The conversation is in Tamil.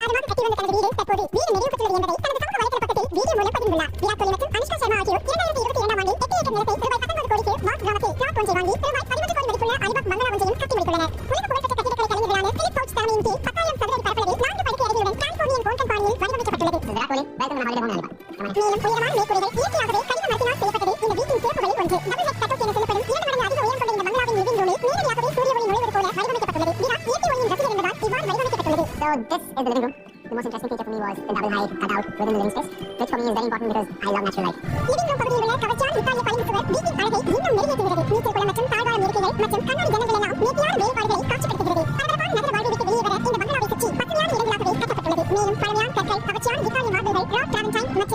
மாதமாக கட்டிவந்த தனது வீடு தற்போது வீடு நிறைவு பெற்றுள்ளது என்பதை தனது சமூக வலைதள பக்கத்தில் வீடியோ மூலம் பகிர்ந்துள்ளார். விராட் கோலி மற்றும் அனுஷ்கா சர்மா ஆகியோர் 2022ஆம் ஆண்டில் 8 ஏக்கர் நிலத்தை ரூபாய் 19 கோடிக்கு வாக் கிராமத்தில் பிளாட் ஒன்றை வாங்கி ரூபாய் 13 கோடி மதிப்புள்ள அலிபாக் பங்களா ஒன்றையும் கட்டி முடித்துள்ளனர். உலக புகழ்பெற்ற கட்டிடக்கலை கலைஞர்களான பிலிப் கவுச் தலைமையின் கீழ் 10,000 சதுர அடி பரப்பளவில் 4 படுக்கை அறைகளுடன் காலிபோர்னியன் கோல்டன் பாணியில் வடிவமைக்கப்பட்டுள்ளது. விராட் கோலி மேலும் உயரமான மேற்கூரைகள் இயற்கையாகவே கனிம மரத்தினால் செய்யப்பட்டது இந்த வீட்டின் சிறப்புகளில் ஒன்று. டபுள் ஹெட் கட்டவுட் என சொல்லப்படும் 2 மடங்கு அதிக உயரம் கொண்ட இந்த பங்களாவின் லிவிங் ரூமில் நேரடியாகவே சூரிய ஒளி நுழைவது போல வடிவமைக்கப்பட்டுள்ளது. விராட் இயற்கை ஒளியின் ரசிகர் என்பதால் இவ்வாறு வடிவமைக்கப்பட்டுள்ளது. So this is the living room. The most interesting feature for me was the double height cutout within the living space, which for me is very important because I love natural light. Living room பகுதியில் உள்ள கவர்ச்சியான இத்தாலிய பளிங்கு சுவர் வீட்டின் அழகை இன்னும் மெருகேற்றுகிறது. நீச்சல் குளம் மற்றும் தாழ்வாரம் இருக்கைகள் மற்றும் கண்ணாடி ஜன்னல்கள் எல்லாம் நேர்த்தியான வேறுபாடுகளை காட்சிப்படுத்துகிறது. பரபரப்பான நகர வாழ்வை விட்டு வெளியே வர இந்த பங்களாவை சுற்றி பசுமையான இடங்களாகவே கட்டப்பட்டுள்ளது. மேலும் பழமையான கற்கள், கவர்ச்சியான இத்தாலிய மார்பிள்கள், ராக் டிராவன்டைன் மற்றும்